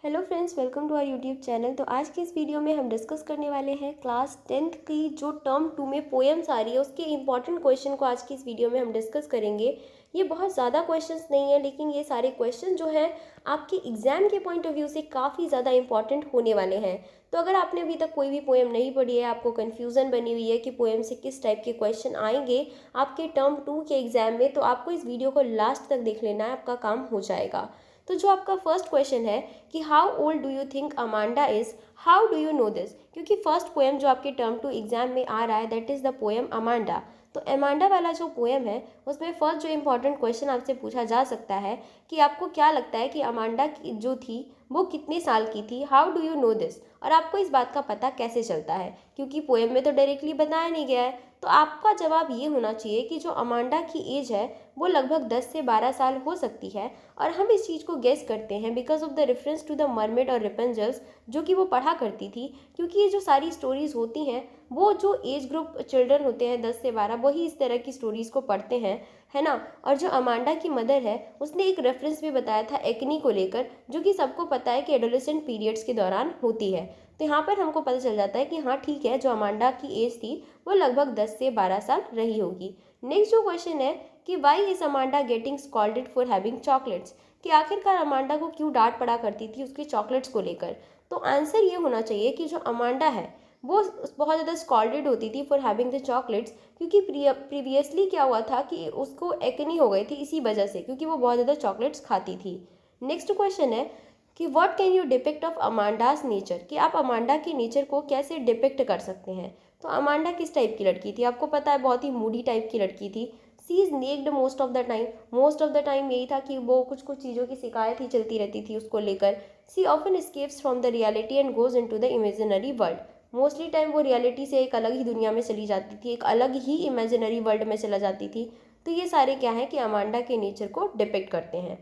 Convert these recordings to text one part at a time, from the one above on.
Hello friends, welcome to our YouTube channel. तो आज की इस वीडियो में हम डिस्कस करने वाले हैं क्लास 10th की जो टर्म 2 में पोएम्स आ रही है उसके इंपॉर्टेंट क्वेश्चन को आज की इस वीडियो में हम डिस्कस करेंगे। ये बहुत ज़्यादा क्वेश्चंस नहीं है, लेकिन ये सारे क्वेश्चन जो हैं आपके एग्जाम के पॉइंट ऑफ व्यू से काफ़ी ज़्यादा इंपॉर्टेंट होने वाले हैं। तो अगर आपने अभी तक कोई भी पोएम नहीं पढ़ी है, आपको कन्फ्यूज़न बनी हुई है कि पोएम से किस टाइप के क्वेश्चन आएंगे आपके टर्म 2 के एग्जाम में, तो आपको इस वीडियो को लास्ट तक देख लेना है, आपका काम हो जाएगा। तो जो आपका फर्स्ट क्वेश्चन है कि how old do you think Amanda is, how do you know this, क्योंकि फर्स्ट पोएम जो आपके टर्म 2 एग्जाम में आ रहा है that is the poem Amanda. तो अमांडा वाला जो पोएम है उसमें फर्स्ट जो इंपॉर्टेंट क्वेश्चन आपसे पूछा जा सकता है कि आपको क्या लगता है कि अमांडा की जो थी वो कितने साल की थी, how do you know this, और आपको इस बात का पता कैसे चलता है, क्योंकि पोएम में तो डायरेक्टली बताया नहीं गया है। तो आपका जवाब ये होना चाहिए कि जो अमांडा की एज है वो लगभग 10 से 12 साल हो सकती है, और हम इस चीज़ को गेस करते हैं because of the reference to the mermaid और रेपेंजल्स जो कि वो पढ़ा करती थी, क्योंकि ये जो सारी स्टोरीज़ होती हैं वो जो एज ग्रुप चिल्ड्रन होते हैं 10 से 12 वही इस तरह की स्टोरीज़ को पढ़ते हैं, है ना। और जो अमांडा की मदर है उसने एक रेफरेंस भी बताया था एक्नी को लेकर, जो कि सबको पता है कि एडोलेसेंट पीरियड्स के दौरान होती है। तो यहाँ पर हमको पता चल जाता है कि हाँ ठीक है, जो अमांडा की एज थी वो लगभग 10 से 12 साल रही होगी। नेक्स्ट जो क्वेश्चन है कि why is Amanda getting scolded for having chocolates, कि आखिरकार अमांडा को क्यों डांट पड़ा करती थी उसके चॉकलेट्स को लेकर। तो आंसर ये होना चाहिए कि जो अमांडा है वो बहुत ज़्यादा स्कॉल्डेड होती थी फॉर हैविंग द चॉकलेट्स, क्योंकि प्रीवियसली क्या हुआ था कि उसको एक्नी हो गई थी इसी वजह से, क्योंकि वो बहुत ज़्यादा चॉकलेट्स खाती थी। नेक्स्ट क्वेश्चन है कि what can you depict of Amanda's nature, कि आप अमांडा के नेचर को कैसे डिपिक्ट कर सकते हैं। तो अमांडा किस टाइप की लड़की थी, आपको पता है बहुत ही मूडी टाइप की लड़की थी। She is nagged most of the time, most of the time यही था कि वो कुछ कुछ चीज़ों की शिकायत ही चलती रहती थी उसको लेकर। She often escapes from the reality and goes into the imaginary world, mostly time वो रियलिटी से एक अलग ही दुनिया में चली जाती थी, एक अलग ही इमेजिनरी वर्ल्ड में चला जाती थी। तो ये सारे क्या है कि अमांडा के नेचर को डिपिक्ट करते हैं।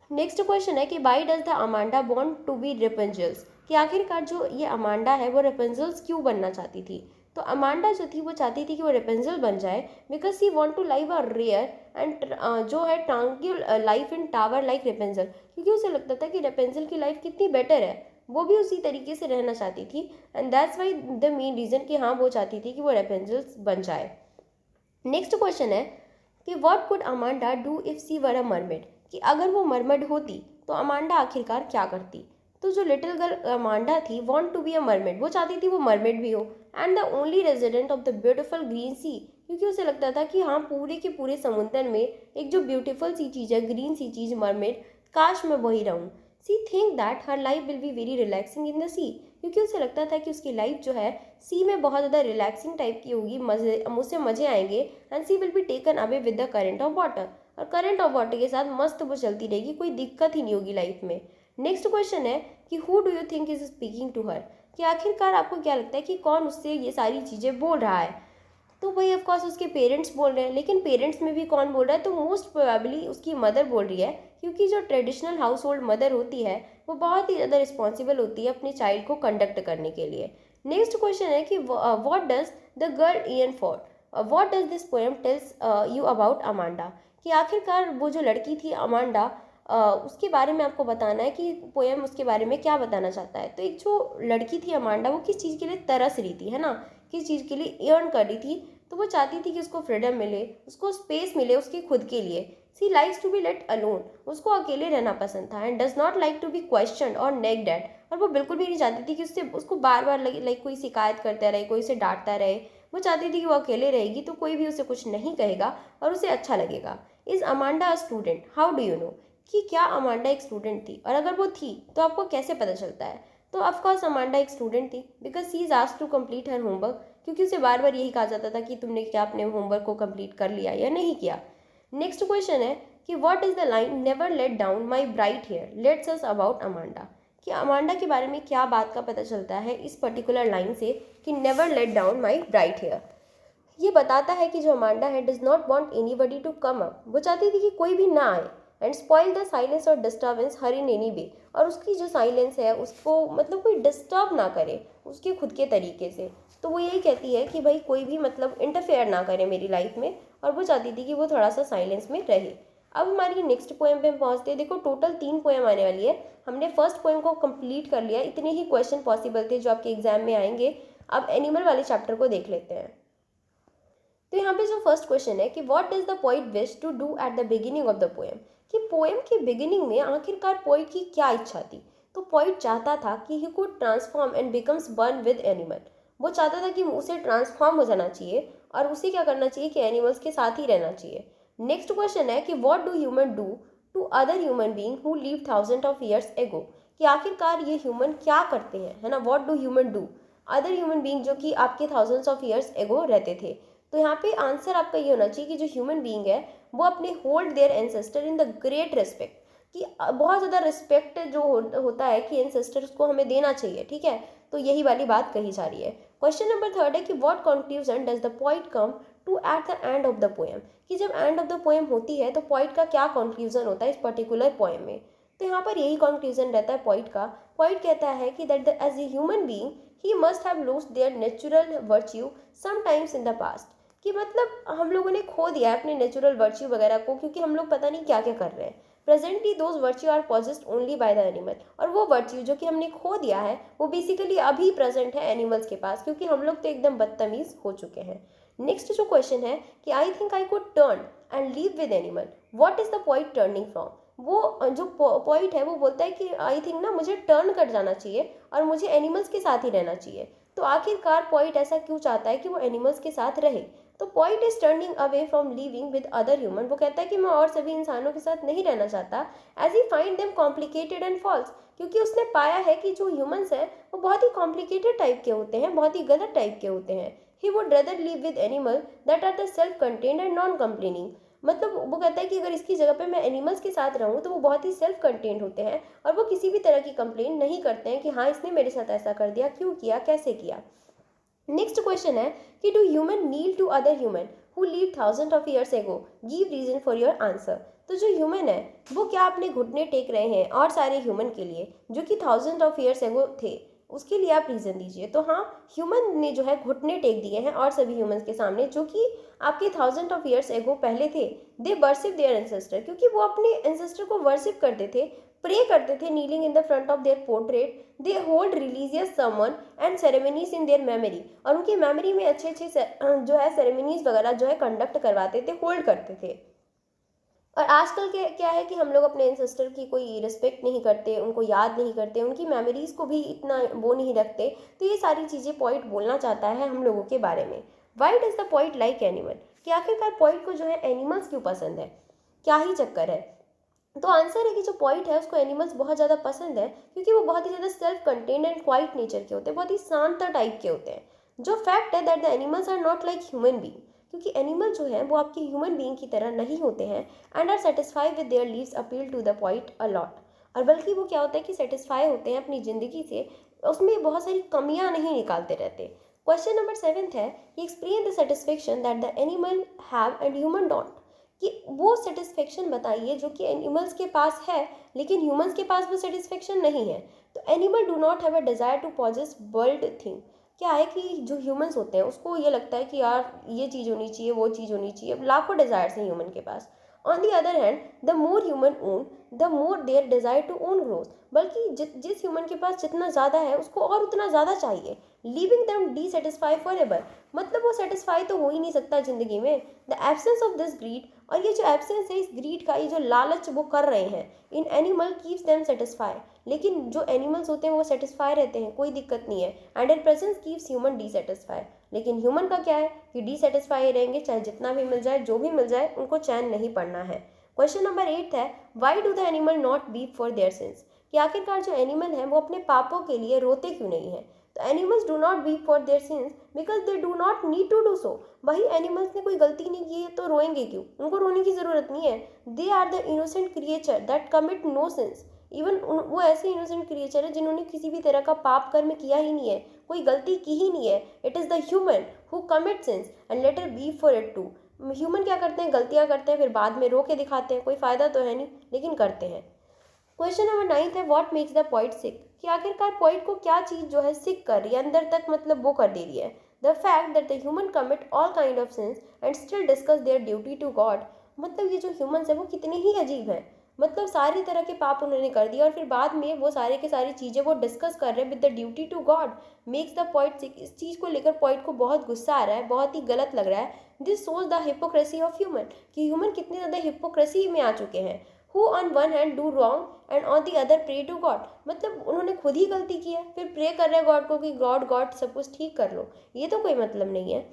नेक्स्ट क्वेश्चन है कि why does the Amanda want to be Rapunzel's, कि आखिरकार जो ये अमांडा है वो रेपेंजल्स क्यों बनना चाहती थी। तो अमांडा जो थी वो चाहती थी कि वो रेपेंजल बन जाए because she want to live a rare and जो है tranquil life in tower like Rapunzel, क्योंकि उसे लगता था कि रेपेंजल की लाइफ कितनी बेटर है, वो भी उसी तरीके से रहना चाहती थी। And that's why the main reason कि हाँ वो चाहती थी कि वो रेपेंजल्स बन जाए। नेक्स्ट क्वेश्चन है कि what could Amanda do if she were a mermaid, कि अगर वो मरमेड होती तो अमांडा आखिरकार क्या करती। तो जो लिटिल गर्ल अमांडा थी want to be a mermaid, वो चाहती थी वो मरमेड भी हो, and the only resident of the beautiful green sea, क्योंकि उसे लगता था कि हाँ पूरे के पूरे समुद्र में एक जो ब्यूटीफुल सी चीज़ है, ग्रीन सी चीज़ मरमेड, काश मैं वही रहूँ। She think that her life will be very relaxing in the sea, क्योंकि उसे लगता था कि उसकी लाइफ जो है सी में बहुत ज़्यादा रिलैक्सिंग टाइप की होगी, मज़े मुझसे मज़े आएंगे, and she will be taken away with the current of water, और करंट ऑफ वाटर के साथ मस्त वो चलती रहेगी, कोई दिक्कत ही नहीं होगी लाइफ में। नेक्स्ट क्वेश्चन है कि who do you think is speaking to her, कि आखिरकार आपको क्या लगता है कि कौन उससे ये सारी चीज़ें बोल रहा है। तो वही ऑफकोर्स उसके पेरेंट्स बोल रहे हैं, लेकिन पेरेंट्स में भी कौन बोल रहा है, तो मोस्ट प्रोबेबली उसकी मदर बोल रही है, क्योंकि जो ट्रेडिशनल हाउस होल्ड मदर होती है वो बहुत ही ज़्यादा रिस्पॉन्सिबल होती है अपने चाइल्ड को कंडक्ट करने के लिए। नेक्स्ट क्वेश्चन है कि what does the girl Ian for, what does this poem tells you about Amanda, कि आखिरकार वो जो लड़की थी अमांडा उसके बारे में आपको बताना है कि पोएम उसके बारे में क्या बताना चाहता है। तो एक जो लड़की थी अमांडा वो किस चीज़ के लिए तरस रही थी, है ना, किस चीज़ के लिए अर्न कर रही थी, तो वो चाहती थी कि उसको फ्रीडम मिले, उसको स्पेस मिले उसके खुद के लिए। She likes to be let alone, उसको अकेले रहना पसंद था, and does not like to be question और नेग्ड एट, और वो बिल्कुल भी नहीं चाहती थी कि उससे उसको बार बार लाइक कोई शिकायत करता रहे, कोई उसे डांटता रहे। वो चाहती थी कि वो अकेले रहेगी तो कोई भी उसे कुछ नहीं कहेगा और उसे अच्छा लगेगा। Is Amanda a student, how do you know, कि क्या अमांडा एक स्टूडेंट थी, और अगर वो थी तो आपको कैसे पता चलता है। तो ऑफकोर्स अमांडा एक स्टूडेंट थी because she is asked to complete her homework, क्योंकि उसे बार बार यही कहा जाता था कि तुमने क्या अपने होमवर्क को कंप्लीट कर लिया या नहीं किया। नेक्स्ट क्वेश्चन है कि what is the line never let down my bright hair lets us about Amanda, कि अमांडा के बारे में क्या बात का पता चलता है इस पर्टिकुलर लाइन से कि never let down my bright hair. ये बताता है कि जो अमांडा है does not want anybody to come up, वो चाहती थी कि कोई भी ना आए, एंड स्पॉइल द साइलेंस और disturbance her in any way, और उसकी जो साइलेंस है उसको मतलब कोई डिस्टर्ब ना करे उसके खुद के तरीके से। तो वो यही कहती है कि भाई कोई भी मतलब इंटरफेयर ना करे मेरी लाइफ में, और वो चाहती थी कि वो थोड़ा सा साइलेंस में रहे। अब हमारी नेक्स्ट पोएम पे हम पहुँचते हैं। देखो टोटल 3 पोएम आने वाली है। हमने फर्स्ट पोएम को कंप्लीट कर लिया। इतने ही क्वेश्चन पॉसिबल थे जो आपके एग्जाम में आएंगे। अब एनिमल वाले चैप्टर को देख लेते हैं। तो यहाँ पे जो फर्स्ट क्वेश्चन है कि what does the poet wish to do at the beginning of the poem, कि पोएम के बिगिनिंग में आखिरकार पोइट की क्या इच्छा थी। तो पोइट चाहता था कि he could transform and becomes one with animal. वो चाहता था कि उसे ट्रांसफॉर्म हो जाना चाहिए और उसे क्या करना चाहिए कि एनिमल्स के साथ ही रहना चाहिए। नेक्स्ट क्वेश्चन है कि what do human do to other human being who live thousand of years ago, कि आखिरकार ये ह्यूमन क्या करते हैं, है ना। What do human do other human being जो कि आपके थाउजेंड्स ऑफ ईयर्स एगो रहते थे। तो यहाँ पे आंसर आपका ये होना चाहिए कि जो ह्यूमन बीइंग है वो अपने hold their ancestor in the great respect, कि बहुत ज़्यादा रिस्पेक्ट जो होता है कि एंसेस्टर्स को हमें देना चाहिए, ठीक है। तो यही वाली बात कही जा रही है। क्वेश्चन नंबर 3 है कि what conclusion does the poet come to at the end of the poem, कि जब एंड ऑफ द पोएम होती है तो पोइट का क्या कंक्लूजन होता है इस पर्टिकुलर पोएम में। तो यहाँ पर यही कंक्लूजन रहता है पोइट का। पोइट कहता है कि that as a human being he must have lost their natural virtue sometimes in the past, कि मतलब हम लोगों ने खो दिया है अपने नेचुरल वर्च्यू वगैरह को, क्योंकि हम लोग पता नहीं क्या क्या कर रहे हैं। Presently those virtue are possessed only by the animal, और वो वर्च्यू जो कि हमने खो दिया है वो बेसिकली अभी प्रेजेंट है एनिमल्स के पास, क्योंकि हम लोग तो एकदम बदतमीज हो चुके हैं। नेक्स्ट जो क्वेश्चन है कि I think I could turn and leave with animal, what is the point turning from. वो जो पॉइंट है वो बोलता है कि आई थिंक ना मुझे टर्न कर जाना चाहिए और मुझे एनिमल्स के साथ ही रहना चाहिए। तो आखिरकार पॉइंट ऐसा क्यों चाहता है कि वो एनिमल्स के साथ रहे। तो point is turning away from living with other human, वो कहता है कि मैं और सभी इंसानों के साथ नहीं रहना चाहता, as he find them complicated and false, क्योंकि उसने पाया है कि जो ह्यूमंस हैं वो बहुत ही कॉम्प्लिकेटेड टाइप के होते हैं, बहुत ही गलत टाइप के होते हैं। He would rather live with animal that are the self contained and non complaining, मतलब वो कहता है कि अगर इसकी जगह पे मैं एनिमल्स के साथ रहूँ तो वो बहुत ही सेल्फ कंटेन्ड होते हैं और वो किसी भी तरह की कंप्लेन नहीं करते हैं कि हाँ इसने मेरे साथ ऐसा कर दिया, क्यों किया, कैसे किया। नेक्स्ट क्वेश्चन है कि do human need to other human who live thousand of years ago, give reason for your answer. तो जो ह्यूमन है वो क्या अपने घुटने टेक रहे हैं और सारे ह्यूमन के लिए जो कि थाउजेंड ऑफ ईयर्स एगो थे, उसके लिए आप रीज़न दीजिए। तो हाँ, ह्यूमन ने जो है घुटने टेक दिए हैं और सभी ह्यूमंस के सामने जो कि आपके थाउजेंड ऑफ ईयर्स एगो पहले थे। दे वर्शिप देयर एंसेस्टर, क्योंकि वो अपने एंसेस्टर को वर्शिप करते थे, प्रे करते थे, kneeling in the front of their portrait. They hold religious sermon and ceremonies in their memory, और उनकी मेमोरी में अच्छे अच्छे जो है सेरेमनीज वगैरह जो है कंडक्ट करवाते थे, होल्ड करते थे। और आजकल के क्या है कि हम लोग अपने एंसेस्टर की कोई रिस्पेक्ट नहीं करते, उनको याद नहीं करते, उनकी मेमोरीज़ को भी इतना वो नहीं रखते। तो ये सारी चीज़ें पॉइंट बोलना चाहता है हम लोगों के बारे में। Y does the point like animal, कि आखिरकार पॉइंट को जो है एनिमल्स क्यों पसंद है, क्या ही चक्कर है। तो आंसर है कि जो पॉइंट है उसको एनिमल्स बहुत ज़्यादा पसंद है क्योंकि वो बहुत ही ज़्यादा self contained and quite nature के होते हैं, बहुत ही शांत टाइप के होते हैं। जो फैक्ट है that the animals are not like human being, क्योंकि एनिमल जो है वो आपके ह्यूमन बीइंग की तरह नहीं होते हैं, and are satisfied with their lives appeal to the point a lot. और बल्कि वो क्या होता है कि सेटिस्फाई होते हैं अपनी ज़िंदगी से, उसमें बहुत सारी कमियां नहीं निकालते रहते। क्वेश्चन नंबर 7 है कि explain the satisfaction that the animal have and human don't, कि वो सेटिस्फेक्शन बताइए जो कि एनिमल्स के पास है लेकिन ह्यूमंस के पास वो सेटिस्फेक्शन नहीं है। तो animal do not have a desire to possess world thing, क्या है कि जो ह्यूमंस होते हैं उसको ये लगता है कि यार ये चीज़ होनी चाहिए, वो चीज़ होनी चाहिए, लाखों डिज़ायर्स हैं ह्यूमन के पास। On the other hand the more human own the more their desire to own growth, बल्कि जिस ह्यूमन के पास जितना ज़्यादा है उसको और उतना ज़्यादा चाहिए। Living them dissatisfy for ever, मतलब वो सेटिस्फाई तो हो ही नहीं सकता ज़िंदगी में। The absence of this greed, और ये जो एब्सेंस है इस ग्रीड का, ये जो लालच वो कर रहे हैं in animal keeps them satisfy, लेकिन जो एनिमल्स होते हैं वो सेटिस्फाई रहते हैं, कोई दिक्कत नहीं है। And in presence keeps human dissatisfy, लेकिन ह्यूमन का क्या है कि डिससेटिस्फाई रहेंगे, चाहे जितना भी मिल जाए, जो भी मिल जाए, उनको चैन नहीं पड़ना है। क्वेश्चन नंबर 8 है why do the animal not weep for their since, कि आखिरकार जो एनिमल है वो अपने पापों के लिए रोते क्यों नहीं है। तो animals do not weep for their sins because they do not need to do so, वही एनिमल्स ने कोई गलती नहीं की है तो रोएंगे क्यों, उनको रोने की ज़रूरत नहीं है। They are the innocent creature that commit no sins, even वो ऐसे इनोसेंट क्रिएचर है जिन्होंने किसी भी तरह का पाप कर्म किया ही नहीं है, कोई गलती की ही नहीं है। It is the human who commit sins and later weep for it too, human क्या करते हैं, गलतियाँ करते हैं, फिर बाद में रो के दिखाते हैं, कोई फ़ायदा तो है नहीं लेकिन करते हैं। क्वेश्चन नंबर 9 है व्हाट मेक्स द पॉइंट सिक, कि आखिरकार पॉइंट को क्या चीज़ जो है सिक कर रही है, अंदर तक मतलब वो कर दे रही है। The fact that the human commit all kind of sins and still discuss their duty to God, मतलब ये जो ह्यूमंस है वो कितने ही अजीब हैं, मतलब सारी तरह के पाप उन्होंने कर दिया और फिर बाद में वो सारे के सारी चीज़ें वो डिस्कस कर रहे हैं with the duty to God, makes the point. इस चीज़ को लेकर पॉइंट को बहुत गुस्सा आ रहा है, बहुत ही गलत लग रहा है। This shows the hypocrisy of human, कि ह्यूमन कितने ज़्यादा हिपोक्रेसी में आ चुके हैं। Who on one hand do wrong and on the other pray to God, मतलब उन्होंने खुद ही गलती की है फिर प्रे कर रहे हैं गॉड को कि गॉड गॉड सब कुछ ठीक कर लो, ये तो कोई मतलब नहीं है।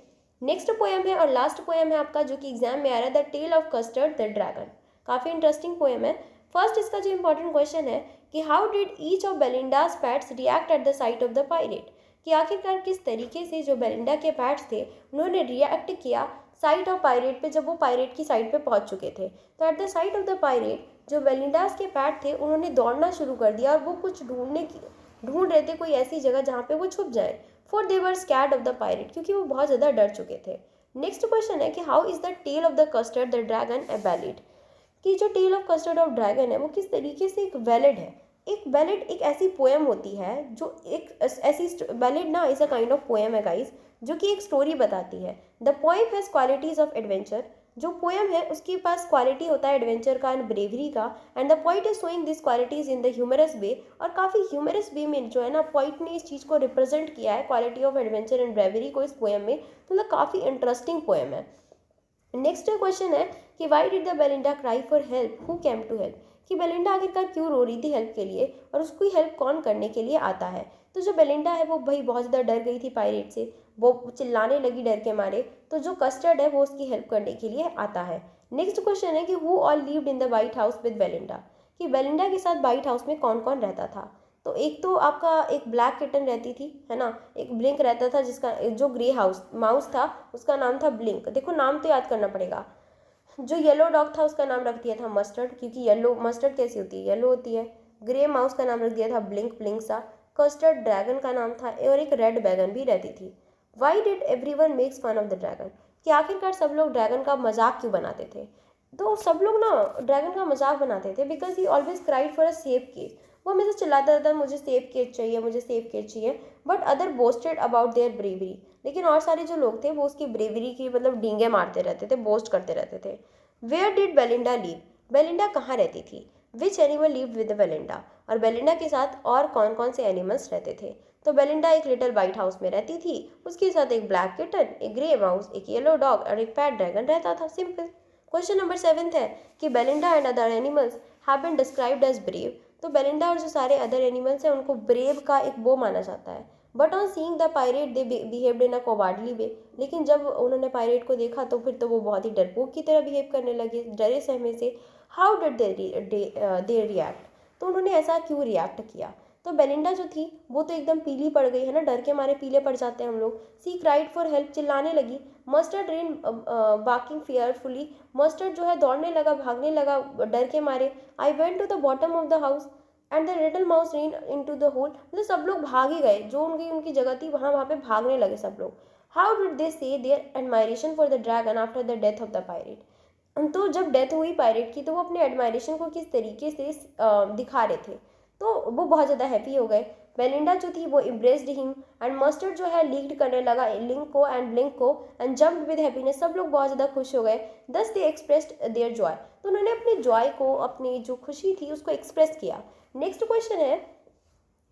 नेक्स्ट पोएम है और लास्ट पोएम है आपका जो कि एग्जाम में आ रहा है, the tale of Custard the dragon. काफ़ी इंटरेस्टिंग पोएम है। फर्स्ट इसका जो इंपॉर्टेंट क्वेश्चन है कि how did each of Belinda's pets react at the sight of the pirate, कि आखिरकार किस तरीके से जो बेलिंडा के पैट्स थे उन्होंने रिएक्ट किया साइट ऑफ पायरेट पे, जब वो पायरेट की साइड पे पहुंच चुके थे। तो eight the sight of the pirate जो बेलिंडाज के पैट थे उन्होंने दौड़ना शुरू कर दिया और वो कुछ ढूंढ रहे थे कोई ऐसी जगह जहाँ पे वो छुप जाए। For they were scared of the pirate, क्योंकि वो बहुत ज़्यादा डर चुके थे। नेक्स्ट क्वेश्चन है कि how is the tale of the custard the dragon a ballad, कि जो tale of custard of dragon है वो किस तरीके से एक बैलेड है। एक बैलेड एक ऐसी पोएम होती है जो एक ऐसी बैलेड ना is a kind of poem है गाइस, जो कि एक स्टोरी बताती है। The poem has qualities of adventure, जो पोएम है उसके पास क्वालिटी होता है एडवेंचर का एंड ब्रेवरी का, and the point is showing this qualities in the humorous way, और काफ़ी ह्यूमरस वे में जो है ना पॉइंट ने इस चीज़ को रिप्रेजेंट किया है, quality of adventure and bravery को इस पोएम में। तो मतलब काफ़ी इंटरेस्टिंग पोएम है। नेक्स्ट क्वेश्चन है कि why did the Belinda cry for help, who came to help, कि बेलिंडा आखिरकार क्यों रो रही थी हेल्प के लिए और उसको हेल्प कौन करने के लिए आता है। तो जो बेलिंडा है वो भाई बहुत ज़्यादा डर गई थी पायरेट से, वो चिल्लाने लगी डर के मारे, तो जो कस्टर्ड है वो उसकी हेल्प करने के लिए आता है। नेक्स्ट क्वेश्चन है कि who all lived in the white house with Belinda, कि बेलिंडा के साथ वाइट हाउस में कौन कौन रहता था। तो एक तो आपका एक ब्लैक किटन रहती थी है ना, एक ब्लिंक रहता था जिसका जो ग्रे हाउस माउस था उसका नाम था ब्लिंक, देखो नाम तो याद करना पड़ेगा। जो येलो डॉग था उसका नाम रख दिया था मस्टर्ड, क्योंकि येलो मस्टर्ड कैसी होती है, येलो होती है। ग्रे माउस का नाम रख दिया था ब्लिंक, ब्लिंक सा। कस्टर्ड ड्रैगन का नाम था और एक रेड बैगन भी रहती थी। Why did everyone makes fun of the dragon, कि आखिरकार सब लोग ड्रैगन का मजाक क्यों बनाते थे। तो सब लोग ना ड्रैगन का मजाक बनाते थे because he always cried for a safe case, वो हमेशा चिल्लाता रहता मुझे सेफ केज चाहिए, मुझे सेफ केज चाहिए। But other boasted about their bravery, लेकिन और सारे जो लोग थे वो उसकी ब्रेवरी की मतलब डींगे मारते रहते थे, बोस्ट करते रहते थे। Where did Belinda live, Belinda कहाँ रहती थी। Which animal live with Belinda, और बेलिंडा के साथ और कौन कौन से एनिमल्स रहते थे। तो बेलिंडा एक लिटिल वाइट हाउस में रहती थी, उसके साथ एक ब्लैक किटन, एक ग्रे माउस, एक येलो डॉग और एक पैट ड्रैगन रहता था। सिंपल। क्वेश्चन नंबर 7 है कि Belinda and other animals have been described as brave, तो बेलिंडा और जो सारे अदर एनिमल्स हैं उनको ब्रेव का एक वो माना जाता है। But on seeing the pirate they behaved in a cowardly way, लेकिन जब उन्होंने पायरेट को देखा तो फिर तो वो बहुत ही डरपोक की तरह बिहेव करने लगे, डरे सहमे से। हाउ डिड दे रिएक्ट, तो उन्होंने ऐसा क्यों रिएक्ट किया। तो बेलिंडा जो थी वो तो एकदम पीली पड़ गई है ना, डर के मारे पीले पड़ जाते हैं हम लोग। सी क्राइड फॉर हेल्प, चिल्लाने लगी। Mustard ran barking fearfully, mustard जो है दौड़ने लगा, भागने लगा डर के मारे। I went to the bottom of the house and the little mouse ran into the hole, मतलब सब लोग भाग ही गए, जो उनकी जगह थी वहाँ पे भागने लगे सब लोग। How did they say their admiration for the dragon after the death of the pirate, तो जब डेथ हुई पायरेट की तो वो अपने एडमायरेशन को किस तरीके से दिखा रहे थे। तो वो बहुत ज़्यादा हैप्पी हो गए। बेलिंडा जो थी वो इम्प्रेस्ड हिम एंड मस्टर्ड जो है लीड करने लगा लिंक को एंड ब्लिंक को एंड जम्प्ड विद हैप्पीनेस, सब लोग बहुत ज़्यादा खुश हो गए। दस दे एक्सप्रेस्ड देयर जॉय, तो उन्होंने अपने जॉय को, अपनी जो खुशी थी उसको एक्सप्रेस किया। नेक्स्ट क्वेश्चन है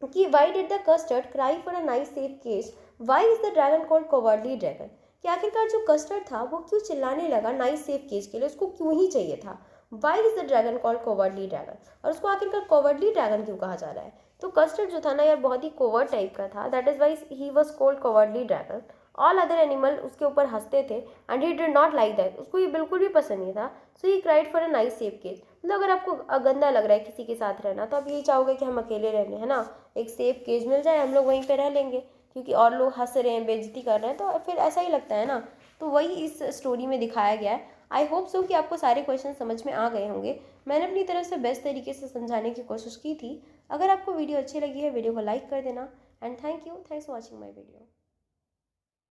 कि why did the custard cry for a nice safe cage, why is the dragon called cowardly dragon, कि आखिरकार जो कस्टर्ड था वो क्यों चिल्लाने लगा नाइस सेफ केज के लिए, उसको क्यों ही चाहिए था। Why is the dragon called cowardly dragon, और उसको आखिरकार कोवर्डली ड्रैगन क्यों कहा जा रहा है। तो कस्टर्ड जो था ना यार बहुत ही कोवर्ड टाइप का था, that is why he was called cowardly dragon. All other animal उसके ऊपर हंसते थे and he did not like that, उसको ये बिल्कुल भी पसंद नहीं था। So he cried for a nice safe cage, मतलब अगर आपको गंदा लग रहा है किसी के साथ रहना तो आप यही चाहोगे कि हम अकेले रहने, है ना, एक सेफ केज मिल जाए हम लोग वहीं पे रह लेंगे, क्योंकि और लोग हंस रहे हैं, बेइज्जती कर रहे हैं, तो फिर ऐसा ही लगता है ना। तो वही इस स्टोरी में दिखाया गया है। आई होप सो कि आपको सारे क्वेश्चन समझ में आ गए होंगे। मैंने अपनी तरफ से बेस्ट तरीके से समझाने की कोशिश की थी। अगर आपको वीडियो अच्छी लगी है वीडियो को लाइक कर देना and thanks for watching my video.